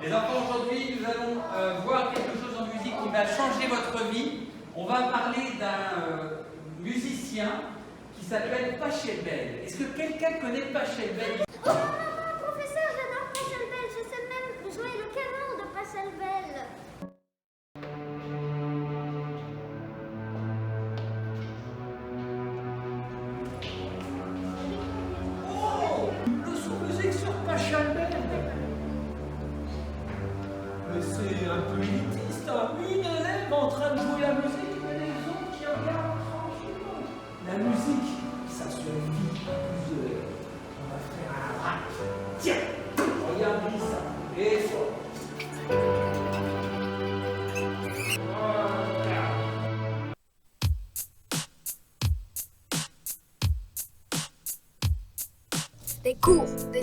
Les enfants, aujourd'hui, nous allons voir quelque chose en musique qui va changer votre vie. On va parler d'un musicien qui s'appelle Pachelbel. Est-ce que quelqu'un connaît Pachelbel? Oh, professeur, j'adore Pachelbel. Je sais même jouer le canon de Pachelbel. Oh, le sous-musique sur Pachelbel. Mais c'est un peu élitiste, hein. Une élève en train de jouer la musique et les autres qui regardent tranquillement. La musique, ça se vit à plusieurs. On va faire un rap. Tiens, regarde ça. Et ça. Voilà. Des cours, et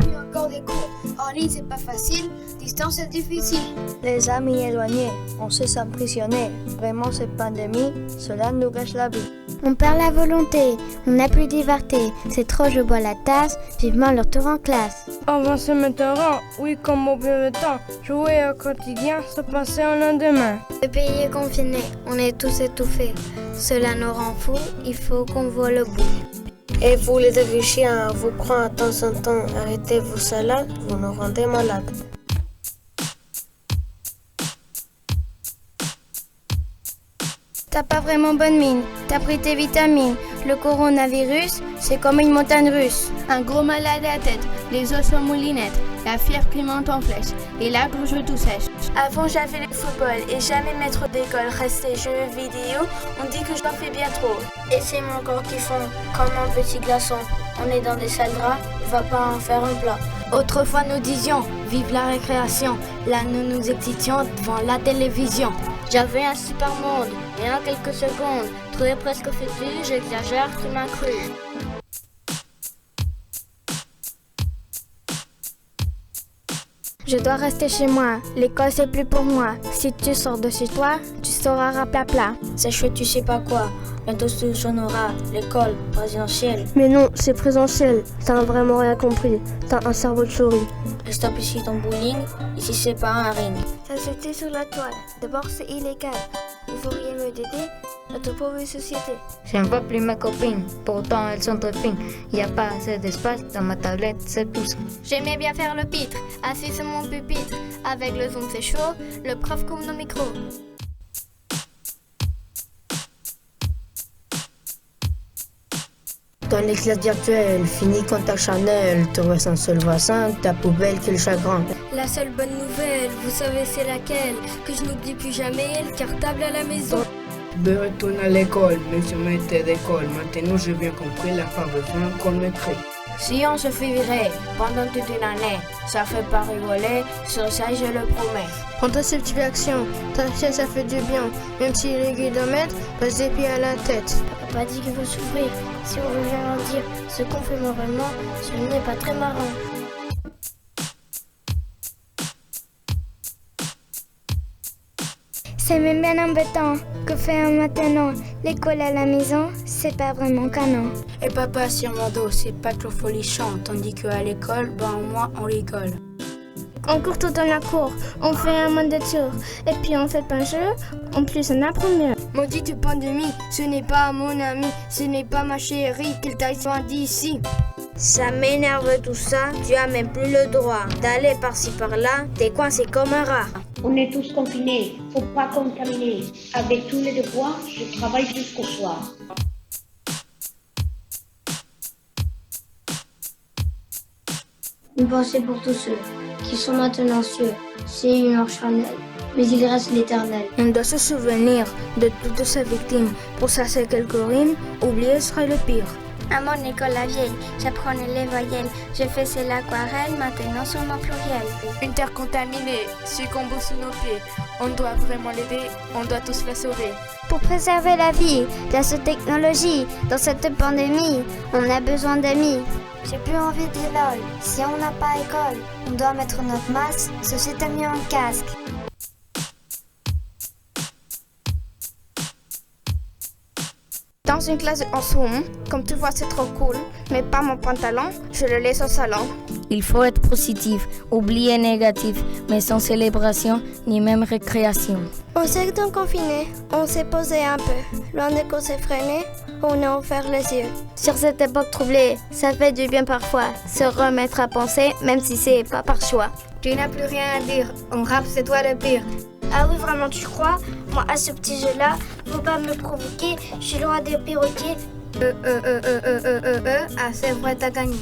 puis encore des cours. En ligne c'est pas facile, distance c'est difficile. Les amis éloignés, on se sent prisonnier. Vraiment cette pandémie, cela nous gâche la vie. On perd la volonté, on n'a plus de liberté. C'est trop, je bois la tasse, vivement le retour en classe. On va se mettre en rang, oui comme au vieux temps. Jouer au quotidien, se passer au lendemain. Le pays est confiné, on est tous étouffés. Cela nous rend fous, il faut qu'on voit le bout. Et vous les chiens, vous prenez de temps en temps, arrêtez vos salades, vous nous rendez malades. T'as pas vraiment bonne mine, t'as pris tes vitamines. Le coronavirus, c'est comme une montagne russe. Un gros mal à la tête, les os sont moulinettes, la fièvre qui monte en flèche, et là je tout sèche. Avant j'avais le football et jamais maître d'école, resté jeux vidéo, on dit que j'en fais bien trop. Et c'est mon corps qui fond, comme un petit glaçon. On est dans des sales draps, va pas en faire un plat. Autrefois nous disions, vive la récréation, là nous nous excitions devant la télévision. J'avais un super monde, et en quelques secondes, tout est presque fêtu, j'exagère, tu m'as cru. Je dois rester chez moi, l'école c'est plus pour moi. Si tu sors de chez toi, tu sauras raplapla. C'est chouette, tu sais pas quoi, bientôt tout sonora, l'école présentielle. Mais non, c'est présentiel, t'as vraiment rien compris, t'as un cerveau de souris. Et stop ici ton bowling, ici c'est pas un ring. Ça c'était sur la toile, d'abord c'est illégal. Vous pourriez me aider, notre pauvre société. J'aime pas plus ma copine, pourtant elles sont très fines. Y a pas assez d'espace dans ma tablette 7 pouces. J'aimais bien faire le pitre, assis sur mon pupitre. Avec le zoom c'est chaud, le prof coupe nos micros. Dans les classes virtuelles, fini contact Chanel, tu restes un seul voisin, ta poubelle qui est le chagrin. La seule bonne nouvelle, vous savez c'est laquelle? Que je n'oublie plus jamais le cartable à la maison. Je retourne à l'école, mais je m'étais d'école. Maintenant j'ai bien compris, la pas besoin qu'on m'écrit. Si on se fait virer pendant toute une année, ça fait pas rigoler, sur ça je le promets. Contraception, t'inquiète, ça fait du bien. Même si les guidomètres passent des pieds à la tête. Papa dit qu'il faut souffrir. Si on veut rien en dire ce qu'on fait moralement, ce n'est pas très marrant. C'est même bien embêtant. Que faire maintenant? L'école à la maison, c'est pas vraiment canon. Et papa sur mon dos, c'est pas trop folichon, tandis qu'à l'école, ben au moins on rigole. On court tout dans la cour, on fait un monde de tours, et puis on fait pas un jeu, en plus on apprend mieux. Maudite pandémie, ce n'est pas mon ami, ce n'est pas ma chérie, qu'il t'aille soin d'ici. Ça m'énerve tout ça, tu as même plus le droit d'aller par-ci par-là, t'es coincé comme un rat. On est tous confinés, faut pas contaminer. Avec tous les devoirs, je travaille jusqu'au soir. Une pensée pour tous ceux qui sont maintenant cieux, c'est une heure charnelle, mais il reste l'éternel. On doit se souvenir de toutes ces victimes. Pour ça, c'est quelques rimes, oublier serait le pire. À mon école la vieille, j'apprenais les voyelles, je faisais l'aquarelle, maintenant sur mon pluriel. Une terre contaminée, succombe sous nos pieds. On doit vraiment l'aider, on doit tous la sauver. Pour préserver la vie, grâce aux technologies, dans cette pandémie, on a besoin d'amis. J'ai plus envie de lol, si on n'a pas école, on doit mettre notre masque, ceci t'a mis un casque. Tant dans une classe en Zoom. Comme tu vois, c'est trop cool. Mais pas mon pantalon, je le laisse au salon. Il faut être positif, oublier négatif, mais sans célébration ni même récréation. On s'est donc confiné, on s'est posé un peu. Loin de causes effrénées, on a ouvert les yeux. Sur cette époque troublée, ça fait du bien parfois, se remettre à penser, même si c'est pas par choix. Tu n'as plus rien à dire, on rappe, c'est toi le pire. Ah oui, vraiment, tu crois? Moi, à ce petit jeu-là, faut pas me provoquer, je suis loin des perroquets. Ah, c'est vrai, t'as gagné.